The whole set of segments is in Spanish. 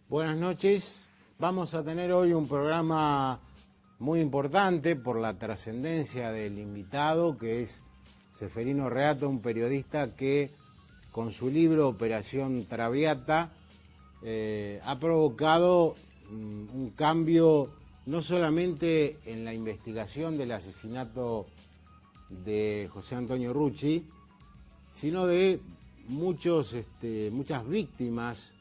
Buenas noches. Vamos a tener hoy un programa muy importante por la trascendencia del invitado, que es Ceferino Reato, un periodista que con su libro Operación Traviata ha provocado un cambio no solamente en la investigación del asesinato de José Antonio Rucci, sino de muchas víctimas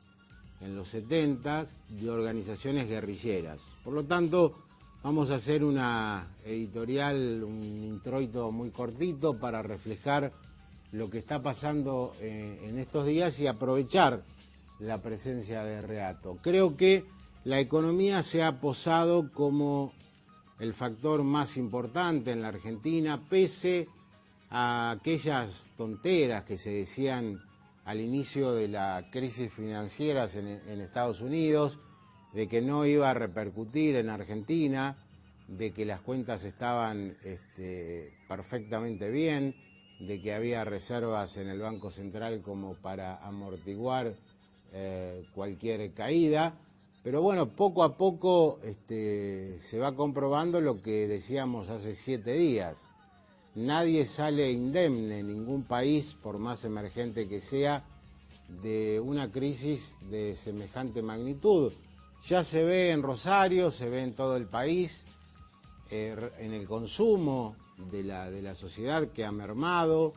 en los 70 de organizaciones guerrilleras. Por lo tanto, vamos a hacer una editorial, un introito muy cortito para reflejar lo que está pasando en estos días y aprovechar la presencia de Reato. Creo que la economía se ha posado como el factor más importante en la Argentina, pese a aquellas tonteras que se decían al inicio de la crisis financiera en Estados Unidos, de que no iba a repercutir en Argentina, de que las cuentas estaban perfectamente bien, de que había reservas en el Banco Central como para amortiguar cualquier caída. Pero bueno, poco a poco se va comprobando lo que decíamos hace 7 días. Nadie sale indemne, ningún país, por más emergente que sea, de una crisis de semejante magnitud. Ya se ve en Rosario, se ve en todo el país, en el consumo de la sociedad que ha mermado,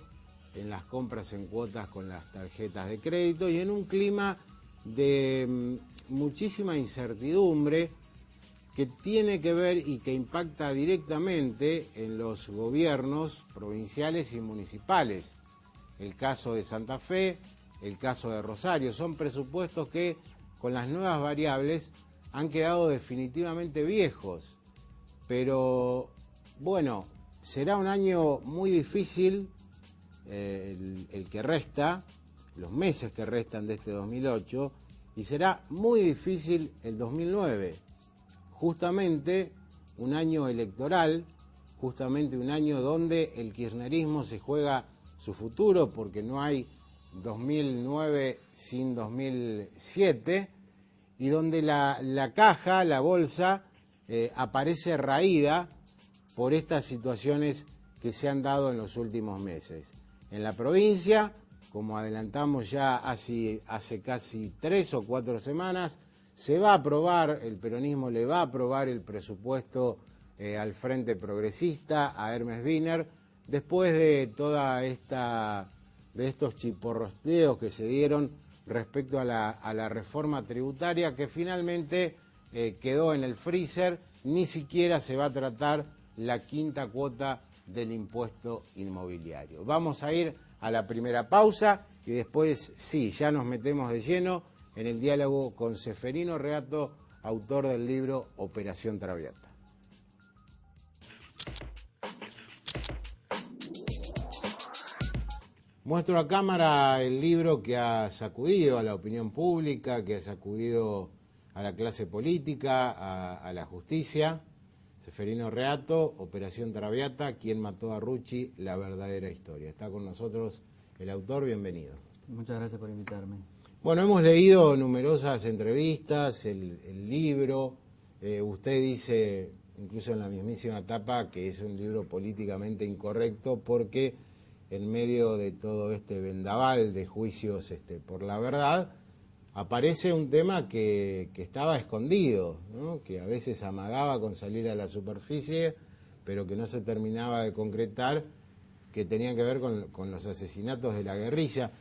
en las compras en cuotas con las tarjetas de crédito y en un clima de muchísima incertidumbre que tiene que ver y que impacta directamente en los gobiernos provinciales y municipales. El caso de Santa Fe, el caso de Rosario, son presupuestos que con las nuevas variables han quedado definitivamente viejos. Pero bueno, será un año muy difícil el que resta, los meses que restan de este 2008, y será muy difícil el 2009. Justamente un año electoral, justamente un año donde el kirchnerismo se juega su futuro, porque no hay 2009 sin 2007, y donde la caja, la bolsa, aparece raída por estas situaciones que se han dado en los últimos meses. En la provincia, como adelantamos ya hace casi 3 o 4 semanas, se va a aprobar, el peronismo le va a aprobar el presupuesto al Frente Progresista, a Hermes Wiener, después de de estos chiporroteos que se dieron respecto a la reforma tributaria, que finalmente quedó en el freezer. Ni siquiera se va a tratar la quinta cuota del impuesto inmobiliario. Vamos a ir a la primera pausa y después sí, ya nos metemos de lleno en el diálogo con Ceferino Reato, autor del libro Operación Traviata. Muestro a cámara el libro que ha sacudido a la opinión pública, que ha sacudido a la clase política, a la justicia. Ceferino Reato, Operación Traviata, ¿Quién mató a Rucci? La verdadera historia. Está con nosotros el autor, bienvenido. Muchas gracias por invitarme. Bueno, hemos leído numerosas entrevistas, el libro. Usted dice, incluso en la mismísima tapa, que es un libro políticamente incorrecto porque en medio de todo este vendaval de juicios por la verdad, aparece un tema que estaba escondido, ¿no? Que a veces amagaba con salir a la superficie, pero que no se terminaba de concretar, que tenía que ver con los asesinatos de la guerrilla.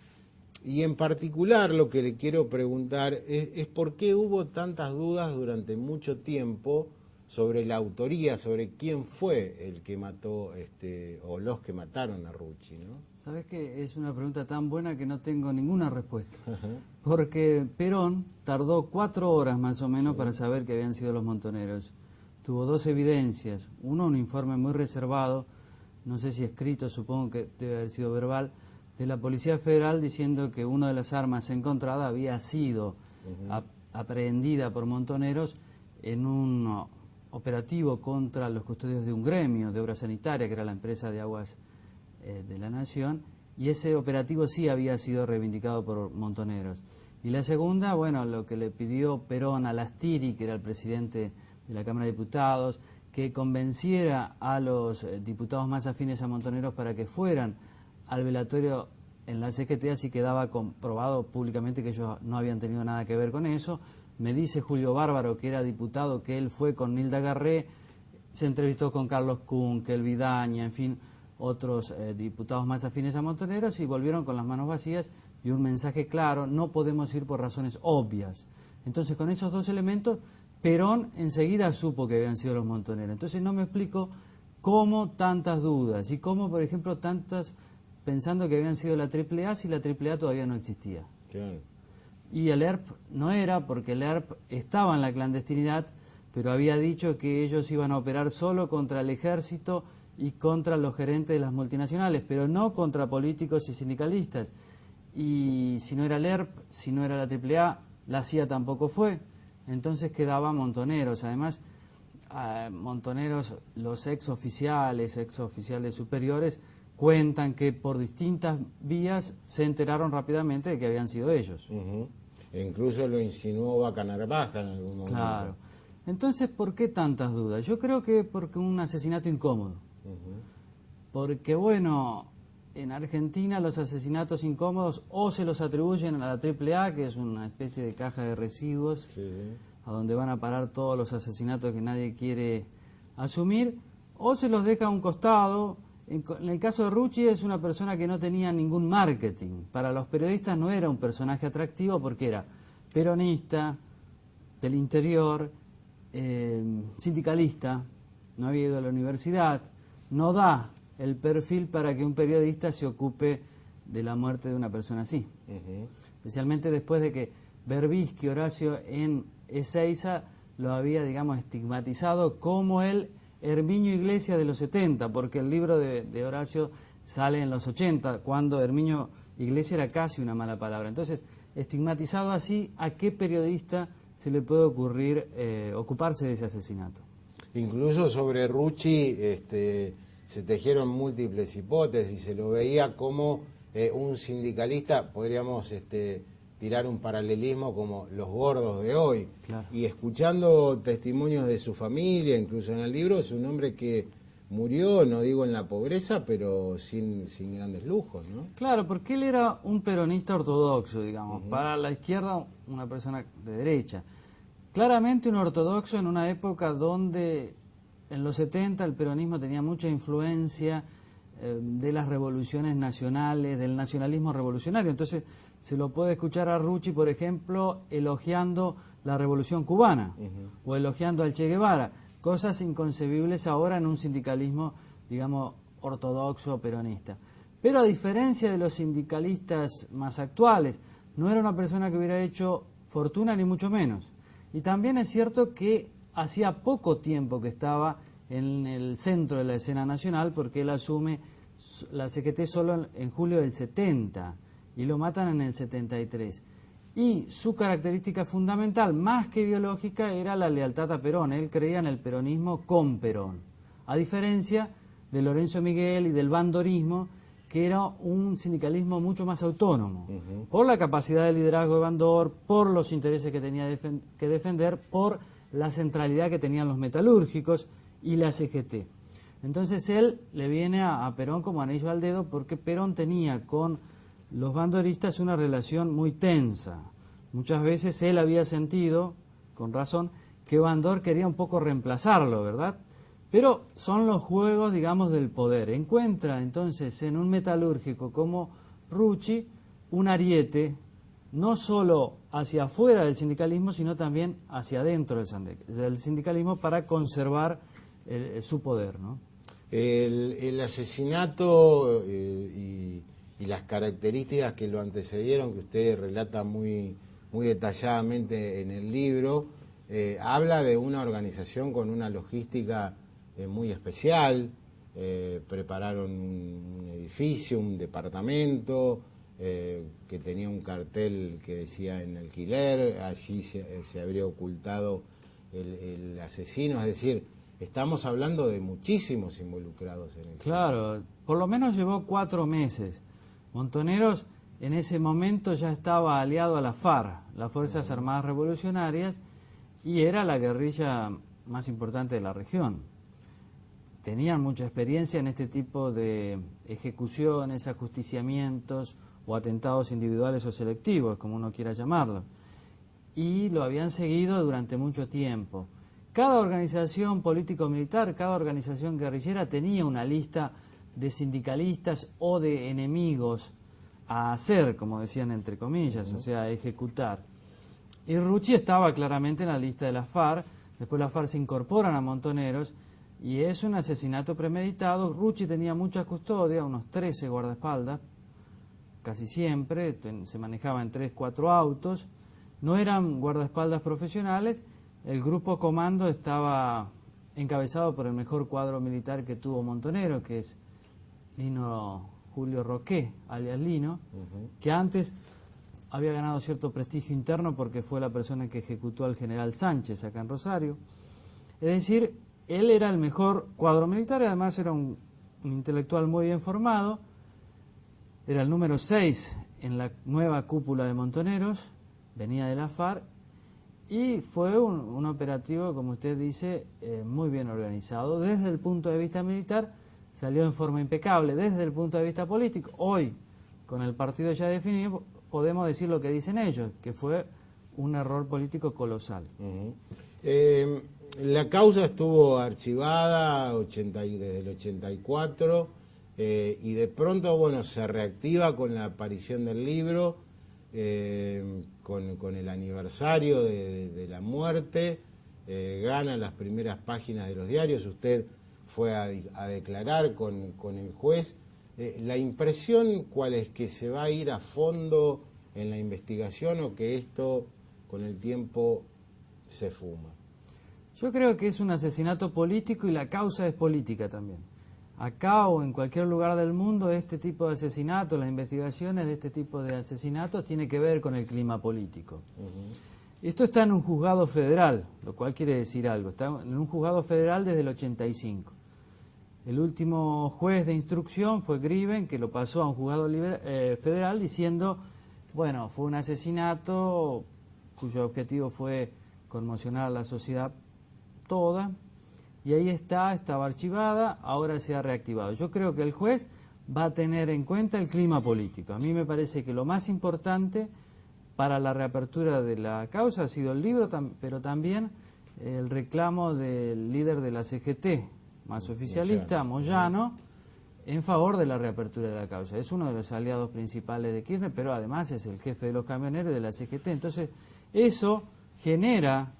Y en particular lo que le quiero preguntar es por qué hubo tantas dudas durante mucho tiempo sobre la autoría, sobre quién fue el que mató o los que mataron a Rucci, ¿no? Sabes que es una pregunta tan buena que no tengo ninguna respuesta. Porque Perón tardó 4 horas más o menos para saber que habían sido los montoneros. Tuvo 2 evidencias. Uno, un informe muy reservado, no sé si escrito, supongo que debe haber sido verbal, de la Policía Federal diciendo que una de las armas encontradas había sido aprehendida por montoneros en un operativo contra los custodios de un gremio de obra sanitaria, que era la empresa de aguas de la Nación, y ese operativo sí había sido reivindicado por montoneros. Y la segunda, bueno, lo que le pidió Perón a Lastiri, que era el presidente de la Cámara de Diputados, que convenciera a los diputados más afines a Montoneros para que fueran al velatorio en la CGT, así quedaba comprobado públicamente que ellos no habían tenido nada que ver con eso. Me dice Julio Bárbaro, que era diputado, que él fue con Nilda Garré, se entrevistó con Carlos Kunkel, Vidaña, en fin, otros diputados más afines a Montoneros, y volvieron con las manos vacías y un mensaje claro: no podemos ir por razones obvias. Entonces, con esos dos elementos, Perón enseguida supo que habían sido los Montoneros. Entonces no me explico cómo tantas dudas y cómo, por ejemplo, tantas pensando que habían sido la AAA si la AAA todavía no existía. Claro. Y el ERP no era, porque el ERP estaba en la clandestinidad, pero había dicho que ellos iban a operar solo contra el ejército y contra los gerentes de las multinacionales, pero no contra políticos y sindicalistas. Y si no era el ERP, si no era la AAA, la CIA tampoco fue. Entonces quedaban Montoneros. Además, Montoneros, los exoficiales superiores, cuentan que por distintas vías se enteraron rápidamente de que habían sido ellos. E incluso lo insinuó Vaca Narvaja en algún momento. Claro. Entonces, ¿por qué tantas dudas? Yo creo que porque un asesinato incómodo. Porque, bueno, en Argentina los asesinatos incómodos o se los atribuyen a la AAA, que es una especie de caja de residuos, sí, a donde van a parar todos los asesinatos que nadie quiere asumir, o se los deja a un costado. En el caso de Rucci, es una persona que no tenía ningún marketing. Para los periodistas no era un personaje atractivo porque era peronista, del interior, sindicalista, no había ido a la universidad. No da el perfil para que un periodista se ocupe de la muerte de una persona así. Especialmente después de que Berbisky, Horacio, en Ezeiza lo había, digamos, estigmatizado como el Herminio Iglesias de los 70, porque el libro de Horacio sale en los 80, cuando Herminio Iglesias era casi una mala palabra. Entonces, estigmatizado así, ¿a qué periodista se le puede ocurrir ocuparse de ese asesinato? Incluso sobre Rucci se tejieron múltiples hipótesis, se lo veía como un sindicalista, podríamos tirar un paralelismo como los gordos de hoy. Claro. Y escuchando testimonios de su familia, incluso en el libro, es un hombre que murió, no digo en la pobreza, pero sin grandes lujos, ¿no? Claro, porque él era un peronista ortodoxo, digamos, para la izquierda una persona de derecha. Claramente un ortodoxo en una época donde en los 70 el peronismo tenía mucha influencia de las revoluciones nacionales, del nacionalismo revolucionario. Entonces se lo puede escuchar a Rucci, por ejemplo, elogiando la revolución cubana o elogiando al Che Guevara, cosas inconcebibles ahora en un sindicalismo, digamos, ortodoxo peronista. Pero a diferencia de los sindicalistas más actuales, no era una persona que hubiera hecho fortuna ni mucho menos. Y también es cierto que hacía poco tiempo que estaba en el centro de la escena nacional, porque él asume la CGT solo en julio del 70 y lo matan en el 73. Y su característica fundamental, más que ideológica, era la lealtad a Perón. Él creía en el peronismo con Perón, a diferencia de Lorenzo Miguel y del bandorismo, que era un sindicalismo mucho más autónomo, por la capacidad de liderazgo de Bandor, por los intereses que tenía que defender, por la centralidad que tenían los metalúrgicos y la CGT. Entonces él le viene a Perón como anillo al dedo, porque Perón tenía con los bandoristas una relación muy tensa. Muchas veces él había sentido, con razón, que Bandor quería un poco reemplazarlo, ¿verdad? Pero son los juegos, digamos, del poder. Encuentra entonces en un metalúrgico como Rucci un ariete, no solo hacia afuera del sindicalismo, sino también hacia adentro del sindicalismo, para conservar su poder, ¿no? El asesinato y las características que lo antecedieron, que usted relata muy detalladamente en el libro, habla de una organización con una logística muy especial. Prepararon un edificio, un departamento que tenía un cartel que decía en alquiler. Allí se habría ocultado el asesino, es decir, estamos hablando de muchísimos involucrados en el Claro, por lo menos llevó 4 meses. Montoneros en ese momento ya estaba aliado a la FARC, las Fuerzas Armadas Revolucionarias, y era la guerrilla más importante de la región. Tenían mucha experiencia en este tipo de ejecuciones, ajusticiamientos o atentados individuales o selectivos, como uno quiera llamarlo, y lo habían seguido durante mucho tiempo. Cada organización político-militar, cada organización guerrillera tenía una lista de sindicalistas o de enemigos a hacer, como decían entre comillas, o sea, a ejecutar. Y Rucci estaba claramente en la lista de las FARC, después las FARC se incorporan a Montoneros, y es un asesinato premeditado. Rucci tenía mucha custodia, unos 13 guardaespaldas, casi siempre, se manejaba en 3, 4 autos, no eran guardaespaldas profesionales, el grupo comando estaba encabezado por el mejor cuadro militar que tuvo Montonero, que es Lino Julio Roqué, alias Lino, que antes había ganado cierto prestigio interno porque fue la persona que ejecutó al general Sánchez acá en Rosario. Es decir, él era el mejor cuadro militar y además era un intelectual muy bien formado, era el número 6 en la nueva cúpula de Montoneros, venía de la FARC, y fue un operativo, como usted dice, muy bien organizado. Desde el punto de vista militar salió en forma impecable. Desde el punto de vista político, hoy, con el partido ya definido, podemos decir lo que dicen ellos, que fue un error político colosal. La causa estuvo archivada desde el 84 y de pronto, bueno, se reactiva con la aparición del libro, con el aniversario de la muerte, gana las primeras páginas de los diarios, usted fue a declarar con el juez. ¿La impresión cuál es? ¿Que se va a ir a fondo en la investigación o que esto con el tiempo se fuma? Yo creo que es un asesinato político y la causa es política también. Acá o en cualquier lugar del mundo este tipo de asesinatos, las investigaciones de este tipo de asesinatos tiene que ver con el clima político. Esto está en un juzgado federal, lo cual quiere decir algo. Está en un juzgado federal desde el 85. El último juez de instrucción fue Griven, que lo pasó a un juzgado federal diciendo, bueno, fue un asesinato cuyo objetivo fue conmocionar a la sociedad toda, y ahí estaba archivada, ahora se ha reactivado. Yo creo que el juez va a tener en cuenta el clima político. A mí me parece que lo más importante para la reapertura de la causa ha sido el libro, pero también el reclamo del líder de la CGT, más oficialista, Moyano, en favor de la reapertura de la causa. Es uno de los aliados principales de Kirchner, pero además es el jefe de los camioneros de la CGT. Entonces, eso genera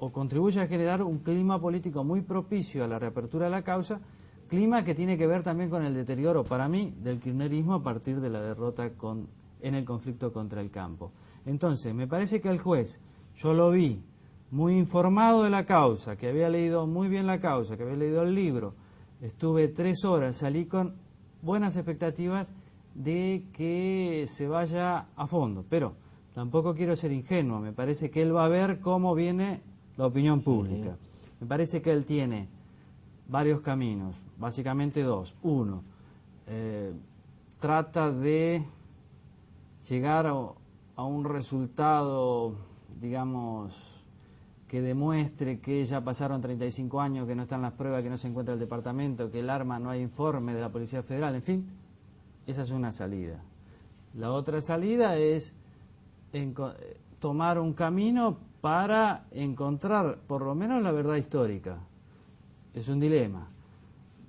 o contribuye a generar un clima político muy propicio a la reapertura de la causa, clima que tiene que ver también con el deterioro, para mí, del kirchnerismo a partir de la derrota en el conflicto contra el campo. Entonces, me parece que el juez, yo lo vi muy informado de la causa, que había leído muy bien la causa, que había leído el libro, estuve 3 horas, salí con buenas expectativas de que se vaya a fondo, pero tampoco quiero ser ingenuo, me parece que él va a ver cómo viene la opinión pública. Me parece que él tiene varios caminos, básicamente 2. Uno, trata de llegar a un resultado, digamos, que demuestre que ya pasaron 35 años, que no están las pruebas, que no se encuentra el departamento, que el arma no hay informe de la Policía Federal, en fin, esa es una salida. La otra salida es tomar un camino para encontrar por lo menos la verdad histórica. Es un dilema.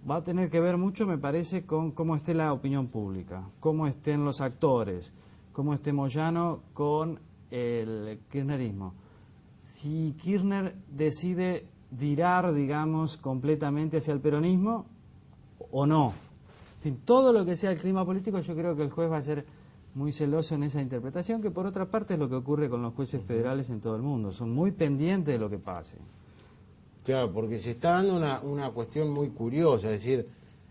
Va a tener que ver mucho, me parece, con cómo esté la opinión pública, cómo estén los actores, cómo esté Moyano con el kirchnerismo. Si Kirchner decide virar, digamos, completamente hacia el peronismo o no. En fin, todo lo que sea el clima político, yo creo que el juez va a ser muy celoso en esa interpretación, que por otra parte es lo que ocurre con los jueces federales en todo el mundo. Son muy pendientes de lo que pase. Claro, porque se está dando una cuestión muy curiosa, es decir,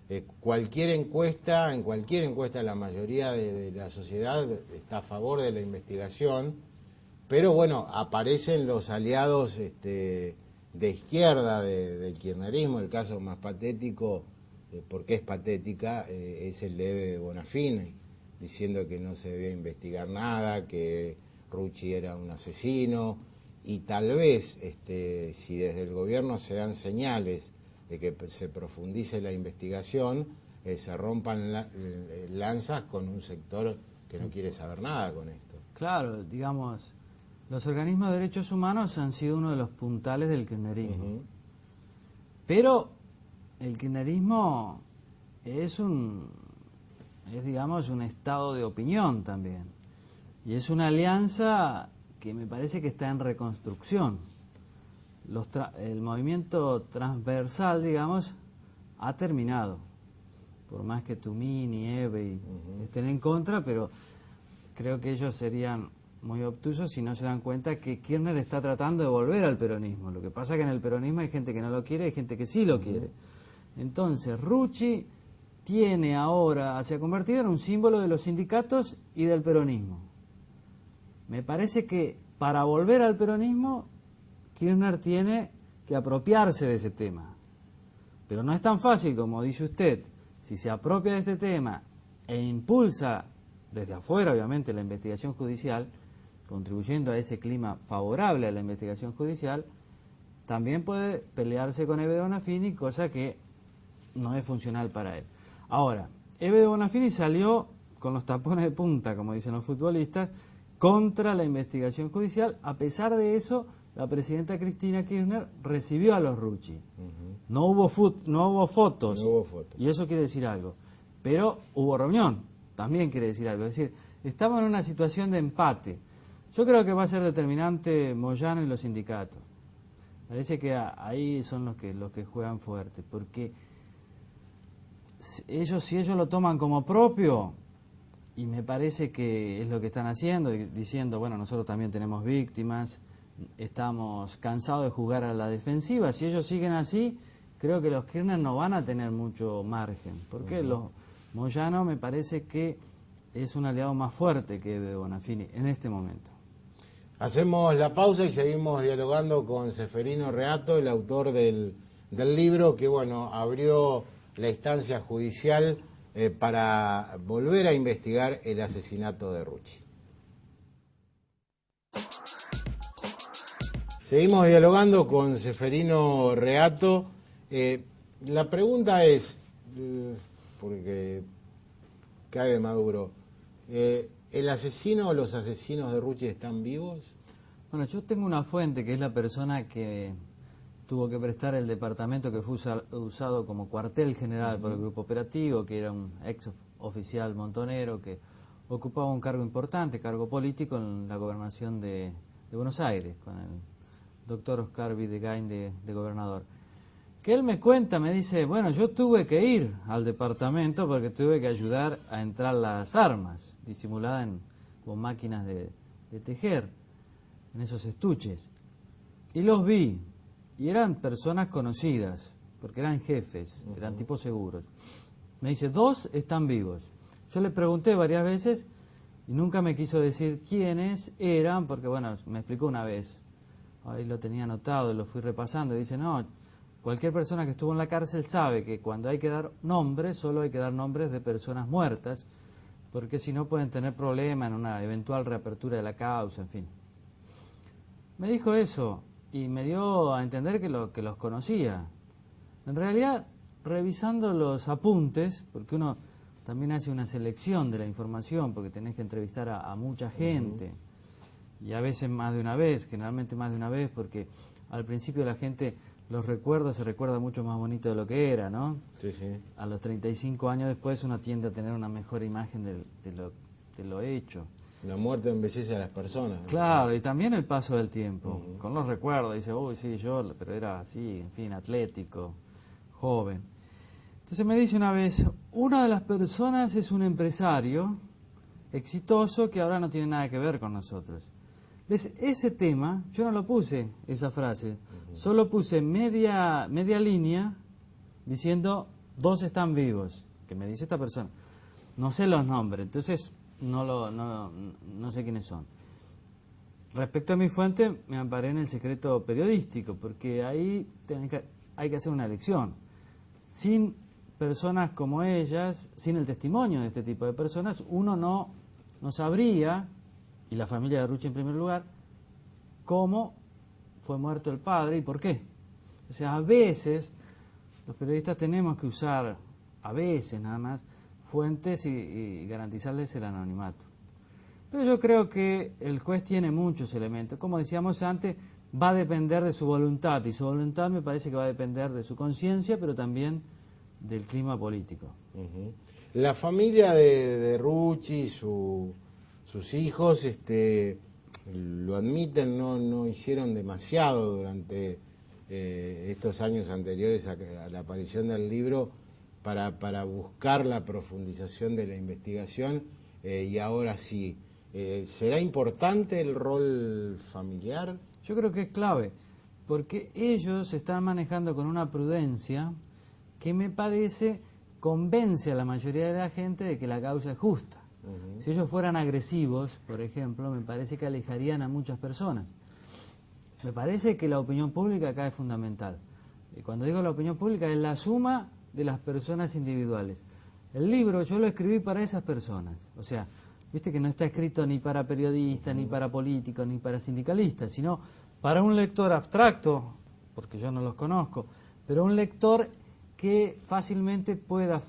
en cualquier encuesta la mayoría de la sociedad está a favor de la investigación, pero bueno, aparecen los aliados de izquierda del kirchnerismo. El caso más patético, porque es patética, es el de Bonafini, diciendo que no se debía investigar nada, que Rucci era un asesino, y tal vez si desde el gobierno se dan señales de que se profundice la investigación, se rompan lanzas con un sector que no quiere saber nada con esto. Claro, digamos, los organismos de derechos humanos han sido uno de los puntales del kirchnerismo. Pero el kirchnerismo es digamos, un estado de opinión también. Y es una alianza que me parece que está en reconstrucción. El movimiento transversal, digamos, ha terminado. Por más que Tumín y Eve estén en contra, pero creo que ellos serían muy obtusos si no se dan cuenta que Kirchner está tratando de volver al peronismo. Lo que pasa es que en el peronismo hay gente que no lo quiere y hay gente que sí lo quiere. Entonces, Rucci se ha convertido en un símbolo de los sindicatos y del peronismo. Me parece que para volver al peronismo, Kirchner tiene que apropiarse de ese tema. Pero no es tan fácil como dice usted. Si se apropia de este tema e impulsa desde afuera, obviamente, la investigación judicial, contribuyendo a ese clima favorable a la investigación judicial, también puede pelearse con Eve de Bonafini, cosa que no es funcional para él. Ahora, Eve de Bonafini salió con los tapones de punta, como dicen los futbolistas, contra la investigación judicial. A pesar de eso, la presidenta Cristina Kirchner recibió a los Rucci. No hubo fotos, y eso quiere decir algo. Pero hubo reunión, también quiere decir algo. Es decir, estamos en una situación de empate. Yo creo que va a ser determinante Moyano y los sindicatos. Parece que ahí son los que juegan fuerte, porque si ellos lo toman como propio, y me parece que es lo que están haciendo, diciendo, bueno, nosotros también tenemos víctimas, estamos cansados de jugar a la defensiva. Si ellos siguen así, creo que los Kirchner no van a tener mucho margen, porque Moyano me parece que es un aliado más fuerte que Eve de Bonafini en este momento. Hacemos la pausa y seguimos dialogando con Ceferino Reato, el autor del libro que, bueno, abrió la instancia judicial para volver a investigar el asesinato de Rucci. Seguimos dialogando con Ceferino Reato. La pregunta es, porque cae de Maduro, ¿el asesino o los asesinos de Rucci están vivos? Bueno, yo tengo una fuente que es la persona que tuvo que prestar el departamento que fue usado como cuartel general por el grupo operativo, que era un ex oficial montonero que ocupaba un cargo importante, cargo político en la gobernación de Buenos Aires, con el doctor Oscar Videgain de gobernador. Que él me cuenta, me dice, bueno, yo tuve que ir al departamento porque tuve que ayudar a entrar las armas, disimuladas con máquinas de tejer, en esos estuches. Y los vi, y eran personas conocidas, porque eran jefes, eran tipos seguros. Me dice, 2 están vivos. Yo le pregunté varias veces y nunca me quiso decir quiénes eran, porque bueno, me explicó una vez. Ahí lo tenía anotado, lo fui repasando, y dice, no, cualquier persona que estuvo en la cárcel sabe que cuando hay que dar nombres, solo hay que dar nombres de personas muertas, porque si no pueden tener problemas en una eventual reapertura de la causa, en fin. Me dijo eso y me dio a entender que los conocía. En realidad, revisando los apuntes, porque uno también hace una selección de la información, porque tenés que entrevistar a mucha gente, y a veces más de una vez, generalmente más de una vez, porque al principio la gente los recuerdos se recuerda mucho más bonito de lo que era, ¿no? Sí, sí. A los 35 años después uno tiende a tener una mejor imagen de lo hecho. La muerte embellece a las personas, ¿no? Claro, y también el paso del tiempo, con los recuerdos, dice, uy, sí, pero era así, en fin, atlético, joven. Entonces me dice una vez, una de las personas es un empresario exitoso que ahora no tiene nada que ver con nosotros. ¿Ves? Ese tema, yo no lo puse, esa frase, solo puse media línea diciendo 2 están vivos, que me dice esta persona. No sé los nombres, entonces no sé quiénes son. Respecto a mi fuente, me amparé en el secreto periodístico, porque ahí hay que hacer una elección. Sin personas como ellas, sin el testimonio de este tipo de personas, uno no sabría, y la familia de Rucci en primer lugar, cómo fue muerto el padre y por qué. O sea, a veces los periodistas tenemos que usar, a veces nada más, fuentes y garantizarles el anonimato. Pero yo creo que el juez tiene muchos elementos. Como decíamos antes, va a depender de su voluntad, y su voluntad me parece que va a depender de su conciencia, pero también del clima político. La familia de Rucci, sus hijos, lo admiten, no hicieron demasiado durante estos años anteriores a la aparición del libro para buscar la profundización de la investigación, y ahora sí. ¿Será importante el rol familiar? Yo creo que es clave, porque ellos se están manejando con una prudencia que me parece convence a la mayoría de la gente de que la causa es justa. Si ellos fueran agresivos, por ejemplo, me parece que alejarían a muchas personas. Me parece que la opinión pública acá es fundamental. Y cuando digo la opinión pública es la suma de las personas individuales. El libro yo lo escribí para esas personas, o sea, viste que no está escrito ni para periodistas, ni para políticos, ni para sindicalistas, sino para un lector abstracto, porque yo no los conozco, pero un lector que fácilmente pueda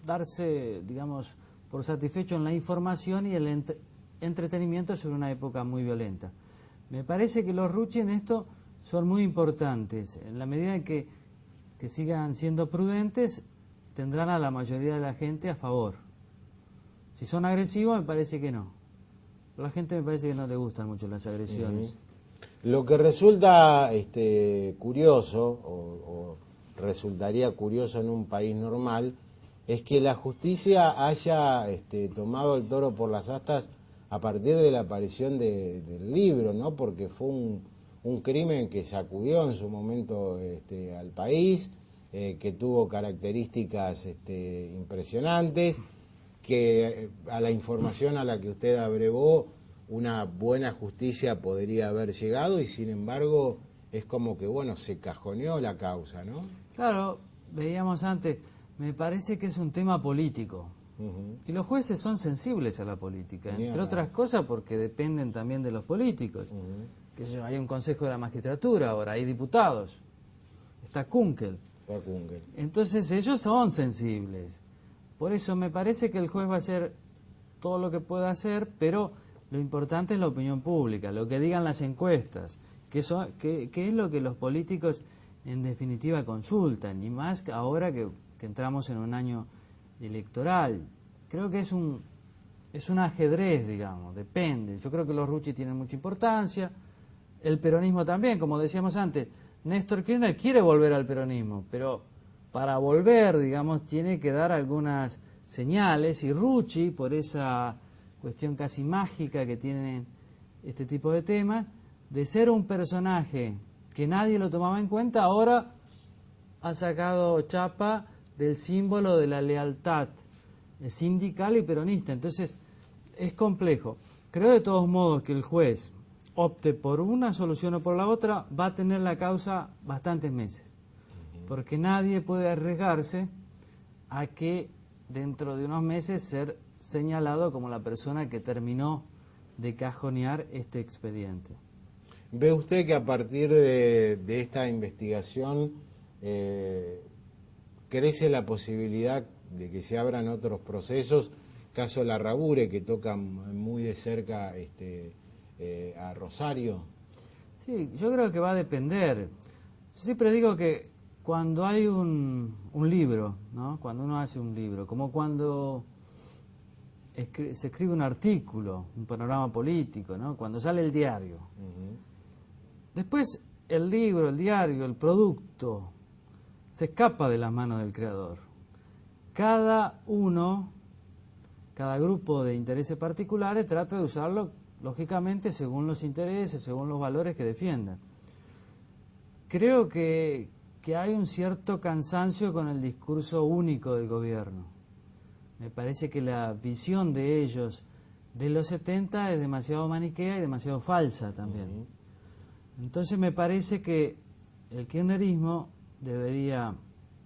darse, digamos, por satisfecho en la información y el entretenimiento sobre una época muy violenta. Me parece que los Rucci en esto son muy importantes. En la medida en que sigan siendo prudentes, tendrán a la mayoría de la gente a favor. Si son agresivos, me parece que no. A la gente me parece que no le gustan mucho las agresiones. Lo que resulta curioso, o resultaría curioso en un país normal, es que la justicia haya tomado el toro por las astas a partir de la aparición del libro, ¿no? Porque fue un crimen que sacudió en su momento al país, que tuvo características impresionantes, que a la información a la que usted abrevó, una buena justicia podría haber llegado, y sin embargo es como que, bueno, se cajoneó la causa, ¿no? Claro, veíamos antes, me parece que es un tema político. Y los jueces son sensibles a la política, entre otras cosas porque dependen también de los políticos. Que hay un consejo de la magistratura ahora, hay diputados, está Kunkel. Entonces ellos son sensibles. Por eso me parece que el juez va a hacer todo lo que pueda hacer, pero lo importante es la opinión pública, lo que digan las encuestas, que es lo que los políticos en definitiva consultan, y más ahora que entramos en un año electoral. Creo que es un ajedrez, digamos, depende. Yo creo que los Rucci tienen mucha importancia, el peronismo también, como decíamos antes. Néstor Kirchner quiere volver al peronismo, pero para volver, digamos, tiene que dar algunas señales, y Rucci, por esa cuestión casi mágica que tienen este tipo de temas, de ser un personaje que nadie lo tomaba en cuenta, ahora ha sacado chapa del símbolo de la lealtad sindical y peronista. Entonces es complejo. Creo de todos modos que el juez opte por una solución o por la otra, va a tener la causa bastantes meses, porque nadie puede arriesgarse a que dentro de unos meses ser señalado como la persona que terminó de cajonear este expediente. ¿Ve usted que a partir de esta investigación crece la posibilidad de que se abran otros procesos, caso Larrabure, que toca muy de cerca a Rosario? Sí, yo creo que va a depender. Yo siempre digo que cuando hay un libro, ¿no? Cuando uno hace un libro, como cuando se escribe un artículo, un panorama político, ¿no? Cuando sale el diario. Después el libro, el diario, el producto se escapa de las manos del creador. Cada grupo de intereses particulares trata de usarlo, lógicamente, según los intereses, según los valores que defiendan. Creo que hay un cierto cansancio con el discurso único del gobierno. Me parece que la visión de ellos de los 70 es demasiado maniquea y demasiado falsa también. Entonces me parece que el kirchnerismo debería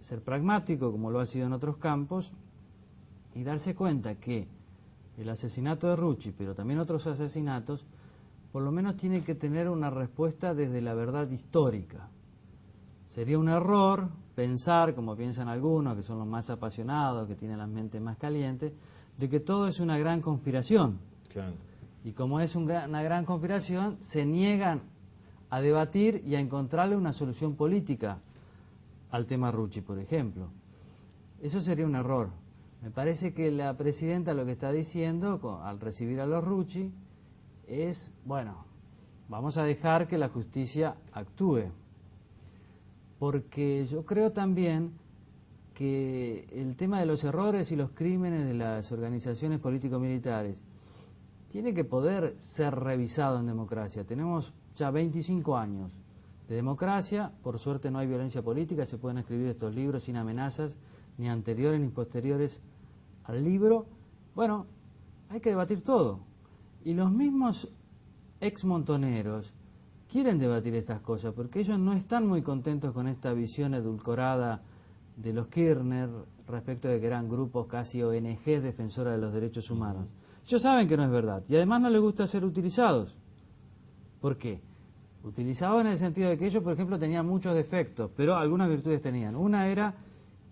ser pragmático, como lo ha sido en otros campos, y darse cuenta que el asesinato de Rucci, pero también otros asesinatos, por lo menos tiene que tener una respuesta desde la verdad histórica. Sería un error pensar, como piensan algunos, que son los más apasionados, que tienen las mentes más calientes, de que todo es una gran conspiración. Claro. Y como es una gran conspiración, se niegan a debatir y a encontrarle una solución política al tema Rucci, por ejemplo. Eso sería un error. Me parece que la presidenta lo que está diciendo al recibir a los Rucci es, bueno, vamos a dejar que la justicia actúe. Porque yo creo también que el tema de los errores y los crímenes de las organizaciones político-militares tiene que poder ser revisado en democracia. Tenemos ya 25 años de democracia, por suerte no hay violencia política, se pueden escribir estos libros sin amenazas, ni anteriores ni posteriores al libro. Bueno, hay que debatir todo. Y los mismos exmontoneros quieren debatir estas cosas, porque ellos no están muy contentos con esta visión edulcorada de los Kirchner respecto de que eran grupos casi ONGs defensoras de los derechos humanos. Ellos saben que no es verdad, y además no les gusta ser utilizados. ¿Por qué? Utilizados en el sentido de que ellos, por ejemplo, tenían muchos defectos, pero algunas virtudes tenían. Una era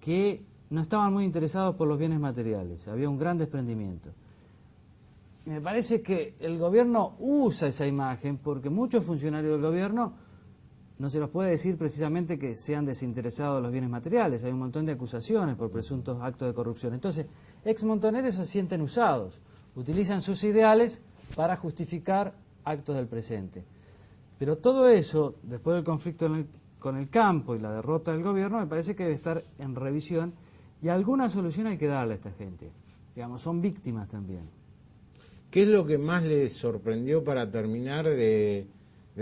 que no estaban muy interesados por los bienes materiales, había un gran desprendimiento. Y me parece que el gobierno usa esa imagen porque muchos funcionarios del gobierno no se los puede decir precisamente que sean desinteresados de los bienes materiales. Hay un montón de acusaciones por presuntos actos de corrupción. Entonces, exmontoneros se sienten usados, utilizan sus ideales para justificar actos del presente. Pero todo eso, después del conflicto con el campo y la derrota del gobierno, me parece que debe estar en revisión y alguna solución hay que darle a esta gente. Digamos, son víctimas también. ¿Qué es lo que más les sorprendió para terminar de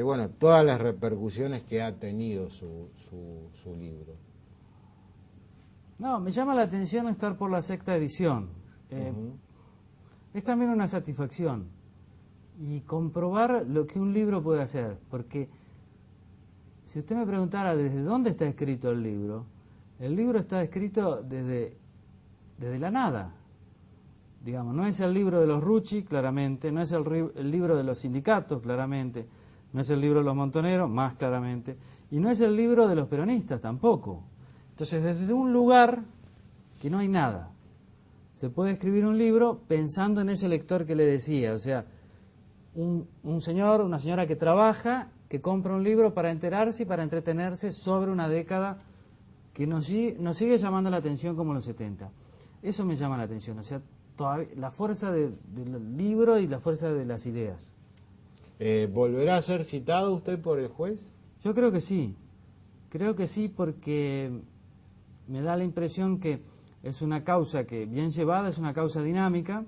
bueno, todas las repercusiones que ha tenido su libro? No, me llama la atención estar por la 6ª edición. Es también una satisfacción y comprobar lo que un libro puede hacer, porque si usted me preguntara desde dónde está escrito el libro está escrito desde la nada. Digamos, no es el libro de los Rucci, claramente, no es el libro de los sindicatos, claramente, no es el libro de los montoneros, más claramente, y no es el libro de los peronistas, tampoco. Entonces, desde un lugar que no hay nada, se puede escribir un libro pensando en ese lector que le decía, o sea, un señor, una señora que trabaja, que compra un libro para enterarse y para entretenerse sobre una década que nos sigue llamando la atención como los 70. Eso me llama la atención, o sea, la fuerza del libro y la fuerza de las ideas. ¿Volverá a ser citado usted por el juez? Yo creo que sí porque me da la impresión que es una causa que, bien llevada, es una causa dinámica,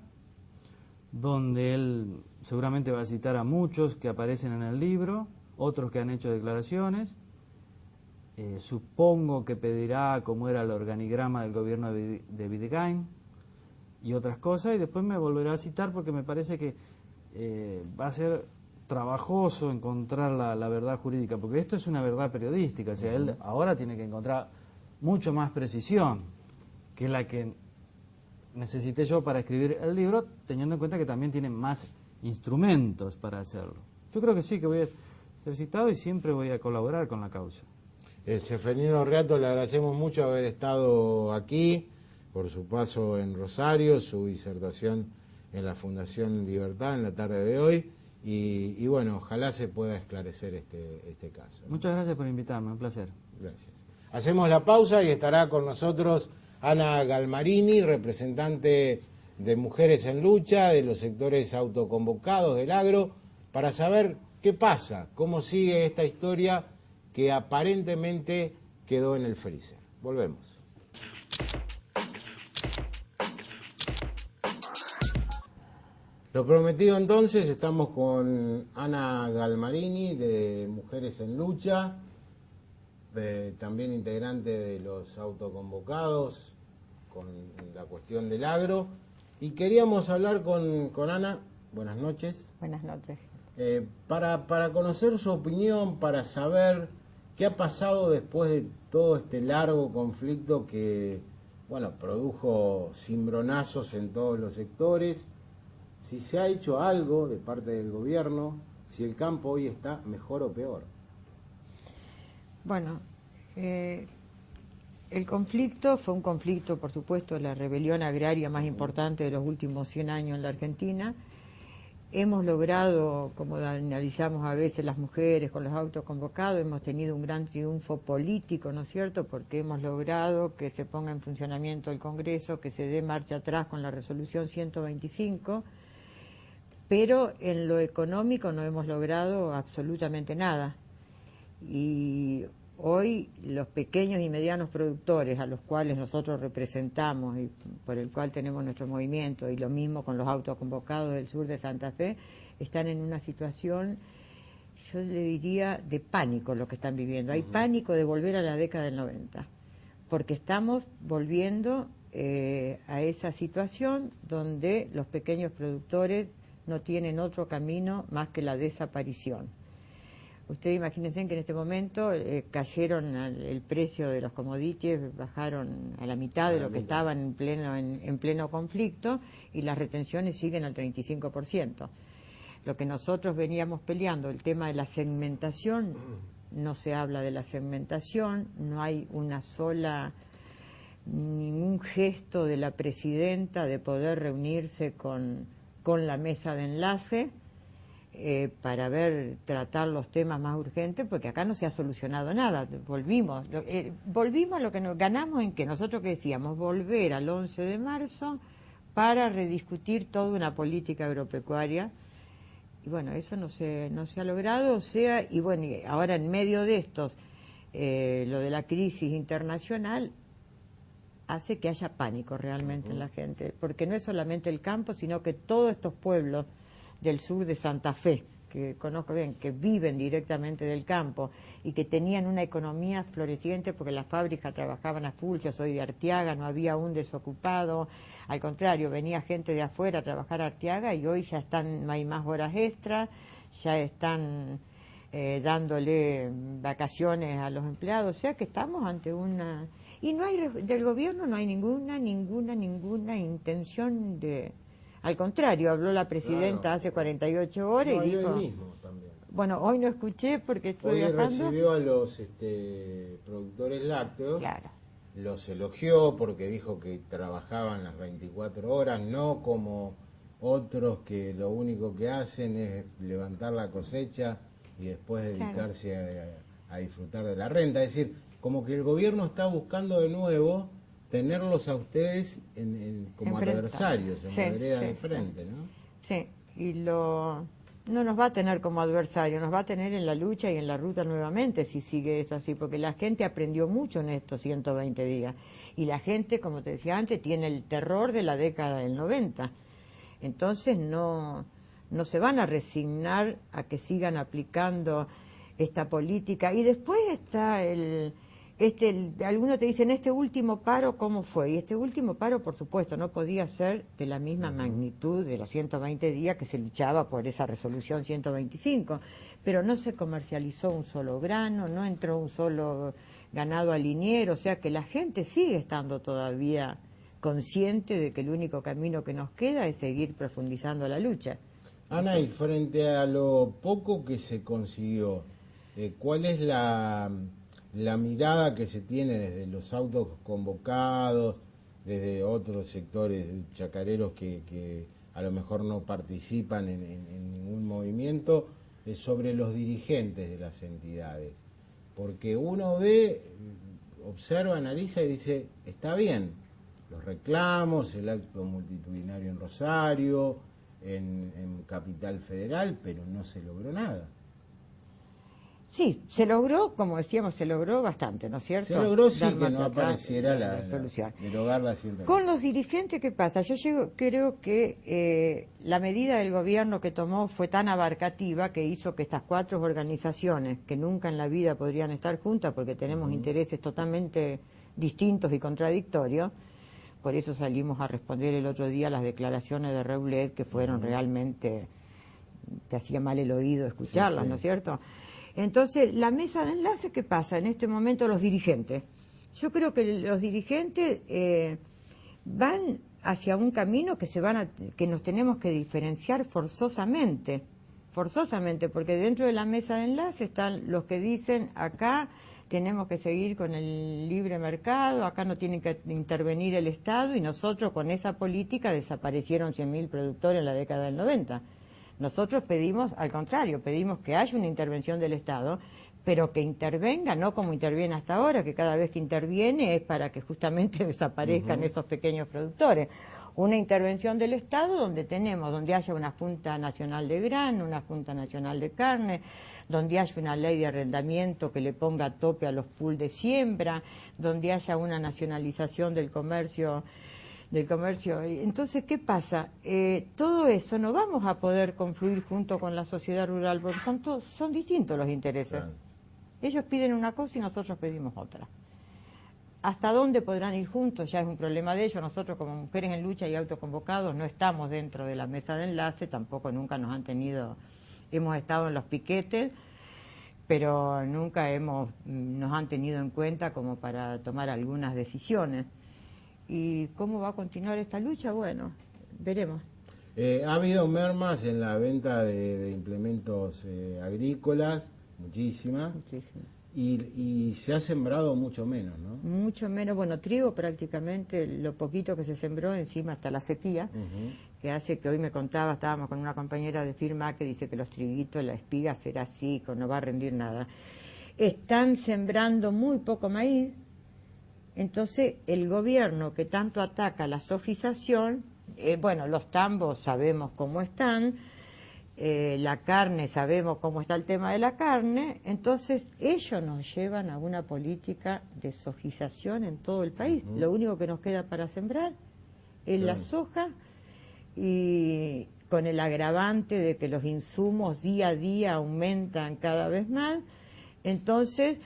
donde él seguramente va a citar a muchos que aparecen en el libro, otros que han hecho declaraciones. Supongo que pedirá cómo era el organigrama del gobierno de Bidegain y otras cosas, y después me volverá a citar porque me parece que va a ser trabajoso encontrar la verdad jurídica, porque esto es una verdad periodística, o sea, él ahora tiene que encontrar mucho más precisión que la que necesité yo para escribir el libro, teniendo en cuenta que también tiene más instrumentos para hacerlo. Yo creo que sí, que voy a ser citado y siempre voy a colaborar con la causa. Seferino Reato, le agradecemos mucho haber estado aquí, por su paso en Rosario, su disertación en la Fundación Libertad en la tarde de hoy, y bueno, ojalá se pueda esclarecer este caso, ¿no? Muchas gracias por invitarme, un placer. Gracias. Hacemos la pausa y estará con nosotros Ana Galmarini, representante de Mujeres en Lucha, de los sectores autoconvocados del agro, para saber qué pasa, cómo sigue esta historia que aparentemente quedó en el freezer. Volvemos. Lo prometido entonces, estamos con Ana Galmarini de Mujeres en Lucha, también integrante de los autoconvocados con la cuestión del agro, y queríamos hablar con Ana. Buenas noches. Buenas noches. Para conocer su opinión, para saber ¿Qué ha pasado después de todo este largo conflicto que, bueno, produjo cimbronazos en todos los sectores? Si se ha hecho algo de parte del gobierno, si el campo hoy está mejor o peor. Bueno, el conflicto fue un conflicto, por supuesto, la rebelión agraria más importante de los últimos 100 años en la Argentina. Hemos logrado, como analizamos a veces las mujeres con los autoconvocados, hemos tenido un gran triunfo político, ¿no es cierto?, porque hemos logrado que se ponga en funcionamiento el Congreso, que se dé marcha atrás con la resolución 125, pero en lo económico no hemos logrado absolutamente nada. Y hoy los pequeños y medianos productores a los cuales nosotros representamos y por el cual tenemos nuestro movimiento, y lo mismo con los autoconvocados del sur de Santa Fe, están en una situación, yo le diría, de pánico lo que están viviendo. Hay pánico de volver a la década del 90, porque estamos volviendo a esa situación donde los pequeños productores no tienen otro camino más que la desaparición. Ustedes imagínense que en este momento cayeron el precio de los commodities, bajaron a la mitad de lo que estaban en pleno conflicto, y las retenciones siguen al 35%. Lo que nosotros veníamos peleando, el tema de la segmentación, no se habla de la segmentación, no hay ningún gesto de la presidenta de poder reunirse con la mesa de enlace, para tratar los temas más urgentes, porque acá no se ha solucionado nada. Volvimos a lo que nos ganamos, en que nosotros que decíamos volver al 11 de marzo para rediscutir toda una política agropecuaria, y bueno, eso no se ha logrado. Y bueno, y ahora en medio de estos, lo de la crisis internacional hace que haya pánico realmente en la gente, porque no es solamente el campo, sino que todos estos pueblos del sur de Santa Fe, que conozco bien, que viven directamente del campo y que tenían una economía floreciente porque las fábricas trabajaban a full. Yo soy de Arteaga, no había un desocupado, al contrario, venía gente de afuera a trabajar a Arteaga, y hoy ya no hay más horas extras, ya están dándole vacaciones a los empleados, o sea que estamos ante una... Y del gobierno no hay ninguna intención de... Al contrario, habló la presidenta hace 48 horas y dijo... Hoy mismo también. Bueno, hoy no escuché porque estuve viajando. Hoy recibió a los productores lácteos, claro, los elogió porque dijo que trabajaban las 24 horas, no como otros que lo único que hacen es levantar la cosecha y después dedicarse a disfrutar de la renta. Es decir, como que el gobierno está buscando de nuevo tenerlos a ustedes como adversarios, en la vereda de frente, ¿no? Sí, y no nos va a tener como adversario, nos va a tener en la lucha y en la ruta nuevamente si sigue esto así, porque la gente aprendió mucho en estos 120 días, y la gente, como te decía antes, tiene el terror de la década del 90, entonces no se van a resignar a que sigan aplicando esta política. Y después está algunos te dicen, este último paro, ¿cómo fue? Y este último paro, por supuesto, no podía ser de la misma magnitud de los 120 días que se luchaba por esa resolución 125, pero no se comercializó un solo grano, no entró un solo ganado a liniero, o sea que la gente sigue estando todavía consciente de que el único camino que nos queda es seguir profundizando la lucha. Ana, y frente a lo poco que se consiguió, ¿cuál es la mirada que se tiene desde los autoconvocados, desde otros sectores chacareros que a lo mejor no participan en ningún movimiento, sobre los dirigentes de las entidades? Porque uno ve, observa, analiza y dice, está bien, los reclamos, el acto multitudinario en Rosario, en Capital Federal, pero no se logró nada. Sí, se logró, como decíamos, se logró bastante, ¿no es cierto? Se logró, sí, que no apareciera la solución. Derogar la 120. Con los dirigentes, ¿qué pasa? Creo que la medida del gobierno que tomó fue tan abarcativa que hizo que estas 4 organizaciones, que nunca en la vida podrían estar juntas porque tenemos intereses totalmente distintos y contradictorios, por eso salimos a responder el otro día las declaraciones de Reulet, que fueron realmente, te hacía mal el oído escucharlas, ¿no es cierto? Entonces, la mesa de enlace, ¿qué pasa? En este momento los dirigentes. Yo creo que los dirigentes van hacia un camino que nos tenemos que diferenciar forzosamente, porque dentro de la mesa de enlace están los que dicen acá tenemos que seguir con el libre mercado, acá no tiene que intervenir el Estado, y nosotros con esa política desaparecieron 100.000 productores en la década del 90. Nosotros pedimos, al contrario, pedimos que haya una intervención del Estado, pero que intervenga, no como interviene hasta ahora, que cada vez que interviene es para que justamente desaparezcan esos pequeños productores. Una intervención del Estado donde haya una Junta Nacional de Grano, una Junta Nacional de Carne, donde haya una ley de arrendamiento que le ponga tope a los pools de siembra, donde haya una nacionalización del comercio. Entonces, ¿qué pasa? Todo eso no vamos a poder confluir junto con la sociedad rural, porque son distintos los intereses. Claro. Ellos piden una cosa y nosotros pedimos otra. ¿Hasta dónde podrán ir juntos? Ya es un problema de ellos. Nosotros, como Mujeres en Lucha y Autoconvocados, no estamos dentro de la mesa de enlace, tampoco nunca hemos estado en los piquetes, pero nunca nos han tenido en cuenta como para tomar algunas decisiones. ¿Y cómo va a continuar esta lucha? Bueno, veremos. Ha habido mermas en la venta de implementos agrícolas, muchísimas. Y se ha sembrado mucho menos, ¿no? Mucho menos, bueno, trigo prácticamente, lo poquito que se sembró, encima hasta la sequía, que hace que hoy me contaba, estábamos con una compañera de firma que dice que los triguitos, la espiga será así, que no va a rendir nada. Están sembrando muy poco maíz, entonces el gobierno que tanto ataca la sofización, bueno, los tambos sabemos cómo están, la carne, sabemos cómo está el tema de la carne, entonces ellos nos llevan a una política de sojización en todo el país. Lo único que nos queda para sembrar es la soja, y con el agravante de que los insumos día a día aumentan cada vez más. Entonces,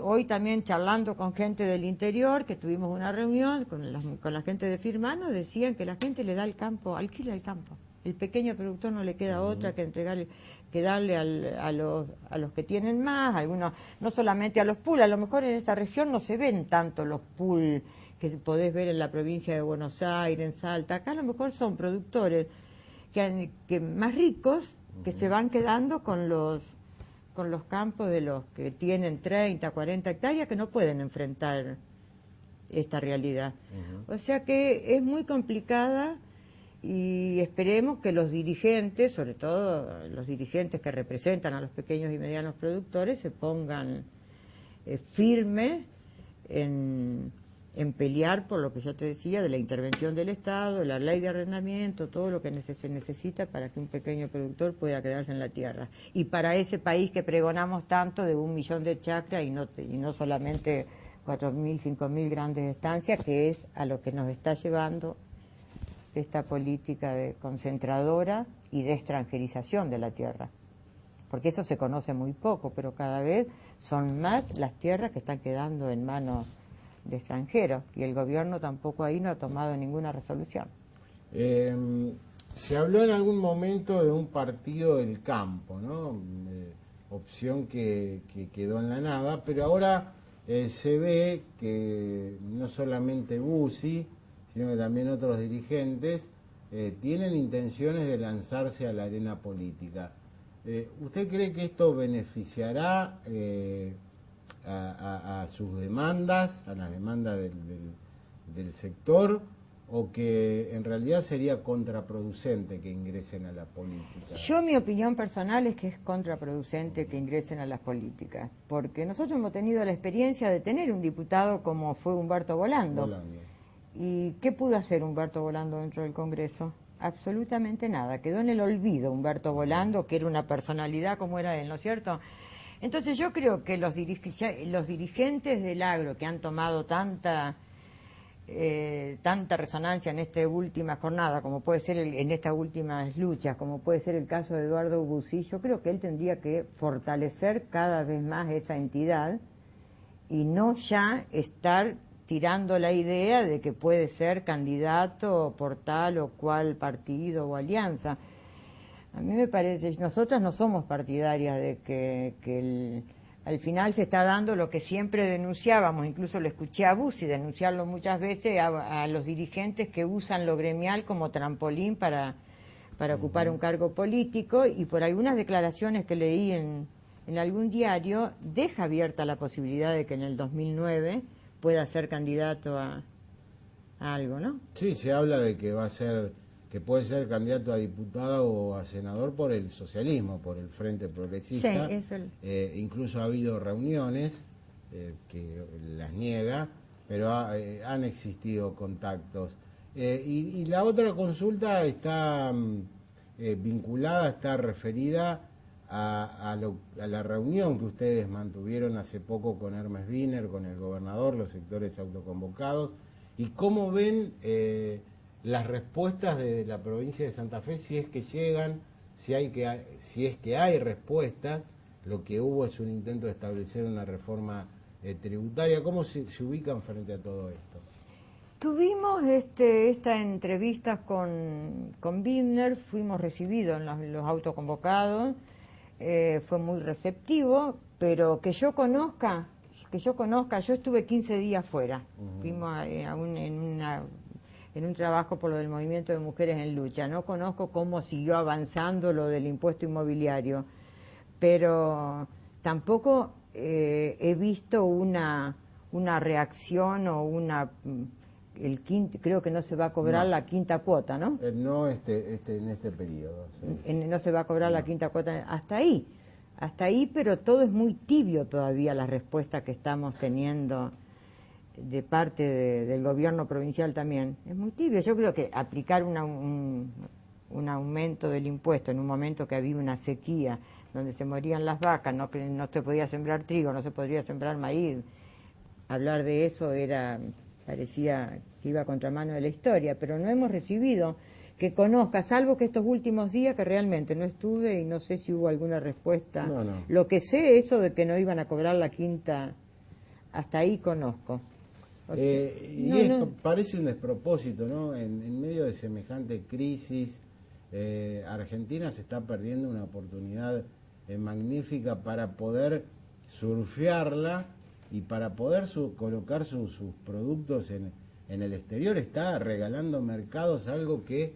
hoy también charlando con gente del interior, que tuvimos una reunión con la gente de Firmano, decían que la gente le da el campo, alquila el campo. El pequeño productor no le queda otra que darle a los que tienen más, algunos, no solamente a los pools. A lo mejor en esta región no se ven tanto los pools que podés ver en la provincia de Buenos Aires, en Salta. Acá a lo mejor son productores que más ricos, que se van quedando con los campos de los que tienen 30, 40 hectáreas, que no pueden enfrentar esta realidad. O sea que es muy complicada. Y esperemos que los dirigentes, sobre todo los dirigentes que representan a los pequeños y medianos productores, se pongan firmes en pelear por lo que ya te decía, de la intervención del Estado, la ley de arrendamiento, todo lo que se necesita para que un pequeño productor pueda quedarse en la tierra. Y para ese país que pregonamos tanto de 1 millón de chacras y no solamente 4.000, 5.000 grandes estancias, que es a lo que nos está llevando esta política de concentradora y de extranjerización de la tierra. Porque eso se conoce muy poco, pero cada vez son más las tierras que están quedando en manos de extranjeros, y el gobierno tampoco ahí no ha tomado ninguna resolución. Se habló en algún momento de un partido del campo, ¿no? Opción que quedó en la nada, pero ahora se ve que no solamente Bussi, sino que también otros dirigentes tienen intenciones de lanzarse a la arena política. ¿Usted cree que esto beneficiará a sus demandas, a las demandas del sector, o que en realidad sería contraproducente que ingresen a la política? Yo, mi opinión personal es que es contraproducente que ingresen a las políticas, porque nosotros hemos tenido la experiencia de tener un diputado como fue Humberto Volando. ¿Y qué pudo hacer Humberto Volando dentro del Congreso? Absolutamente nada. Quedó en el olvido Humberto Volando, que era una personalidad como era él, ¿no es cierto? Entonces yo creo que los dirigentes del agro que han tomado tanta resonancia en esta última jornada, como puede ser en estas últimas luchas, como puede ser el caso de Eduardo Bussi, yo creo que él tendría que fortalecer cada vez más esa entidad y no ya estar tirando la idea de que puede ser candidato por tal o cual partido o alianza. A mí me parece, nosotros no somos partidarias de que al final se está dando lo que siempre denunciábamos, incluso lo escuché a Bussi denunciarlo muchas veces a los dirigentes que usan lo gremial como trampolín para ocupar un cargo político, y por algunas declaraciones que leí en algún diario, deja abierta la posibilidad de que en el 2009 pueda ser candidato a algo, ¿no? Sí, se habla de que va a ser, que puede ser candidato a diputado o a senador por el socialismo, por el Frente Progresista. Sí, eso. Incluso ha habido reuniones que las niega, pero han existido contactos. Y la otra consulta está vinculada, está referida a la reunión que ustedes mantuvieron hace poco con Hermes Wiener, con el gobernador, los sectores autoconvocados, y cómo ven las respuestas de la provincia de Santa Fe, si es que llegan, si es que hay respuestas. Lo que hubo es un intento de establecer una reforma tributaria. ¿Cómo se ubican frente a todo esto? Tuvimos esta entrevista con Wiener, fuimos recibidos en los autoconvocados, fue muy receptivo, pero que yo conozca, yo estuve 15 días fuera, fuimos en un trabajo por lo del movimiento de mujeres en lucha, no conozco cómo siguió avanzando lo del impuesto inmobiliario, pero tampoco he visto una reacción o creo que no se va a cobrar la quinta cuota, ¿no? No en este periodo. Sí. No se va a cobrar la quinta cuota hasta ahí, pero todo es muy tibio todavía, la respuesta que estamos teniendo de parte del gobierno provincial también. Es muy tibio. Yo creo que aplicar un aumento del impuesto en un momento que había una sequía, donde se morían las vacas, no se podía sembrar trigo, no se podría sembrar maíz, hablar de eso parecía que iba a contramano de la historia, pero no hemos recibido que conozca, salvo que estos últimos días que realmente no estuve y no sé si hubo alguna respuesta. No. Lo que sé, eso de que no iban a cobrar la quinta, hasta ahí conozco. Parece un despropósito, ¿no? En medio de semejante crisis, Argentina se está perdiendo una oportunidad magnífica para poder surfearla y para poder colocar sus productos en el exterior. Está regalando mercados, algo que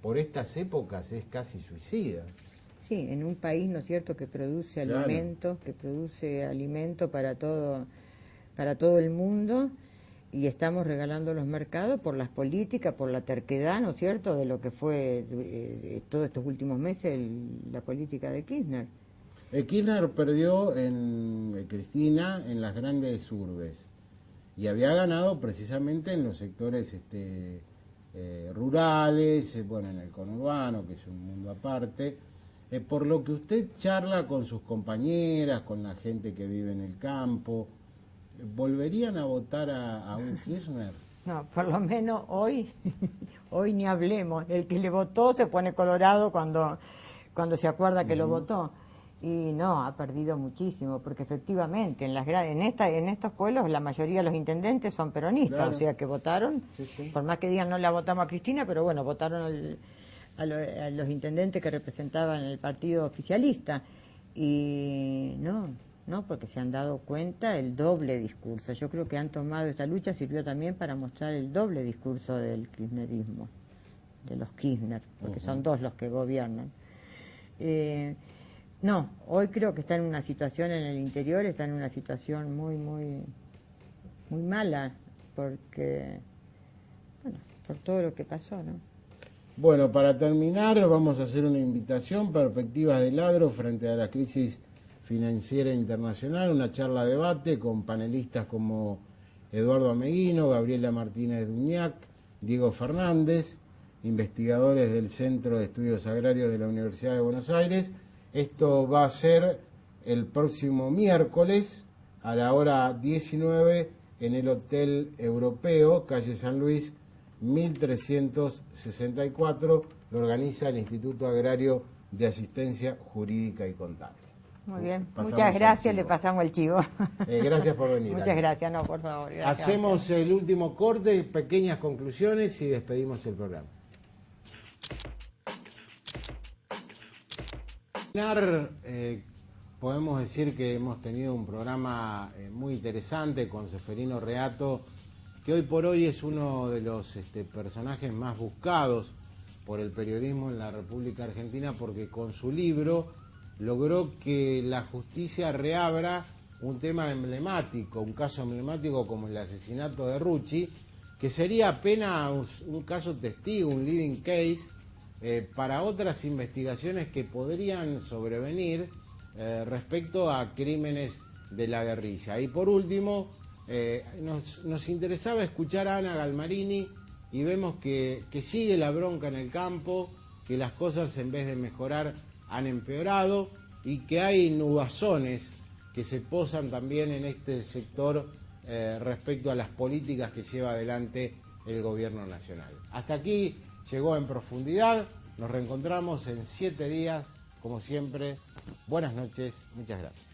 por estas épocas es casi suicida. Sí, en un país, ¿no es cierto?, que produce alimentos, para todo el mundo, y estamos regalando los mercados por las políticas, por la terquedad, ¿no es cierto?, de lo que fue todos estos últimos meses la política de Kirchner. Kirchner perdió en Cristina en las grandes urbes y había ganado precisamente en los sectores rurales, en el conurbano, que es un mundo aparte. Por lo que usted charla con sus compañeras, con la gente que vive en el campo, ¿volverían a votar a un Kirchner? No, por lo menos hoy ni hablemos. El que le votó se pone colorado cuando se acuerda que lo votó. Y no, ha perdido muchísimo, porque efectivamente en estos pueblos la mayoría de los intendentes son peronistas, claro. O sea que votaron, sí. Por más que digan no la votamos a Cristina, pero bueno, votaron a los intendentes que representaban el partido oficialista. Y no, porque se han dado cuenta el doble discurso. Yo creo que han tomado esta lucha, sirvió también para mostrar el doble discurso del kirchnerismo, de los Kirchner, porque son dos los que gobiernan. No, hoy creo que está en una situación en el interior, está en una situación muy, muy, muy mala, porque, por todo lo que pasó, ¿no? Bueno, para terminar, vamos a hacer una invitación, Perspectivas del Agro frente a la crisis financiera internacional, una charla debate con panelistas como Eduardo Ameguino, Gabriela Martínez Duñac, Diego Fernández, investigadores del Centro de Estudios Agrarios de la Universidad de Buenos Aires. Esto va a ser el próximo miércoles a la hora 19 en el Hotel Europeo, calle San Luis, 1364. Lo organiza el Instituto Agrario de Asistencia Jurídica y Contable. Muy bien, muchas gracias, le pasamos el chivo. Gracias por venir. Muchas gracias, no, por favor. Gracias. Hacemos el último corte, pequeñas conclusiones y despedimos el programa. Podemos decir que hemos tenido un programa muy interesante con Seferino Reato, que hoy por hoy es uno de los personajes más buscados por el periodismo en la República Argentina, porque con su libro logró que la justicia reabra un tema emblemático, un caso emblemático como el asesinato de Rucci, que sería apenas un caso testigo, un leading case, para otras investigaciones que podrían sobrevenir respecto a crímenes de la guerrilla. Y por último, nos interesaba escuchar a Ana Galmarini, y vemos que sigue la bronca en el campo, que las cosas en vez de mejorar han empeorado, y que hay nubazones que se posan también en este sector respecto a las políticas que lleva adelante el gobierno nacional. Hasta aquí llegó En Profundidad. Nos reencontramos en 7 días, como siempre. Buenas noches, muchas gracias.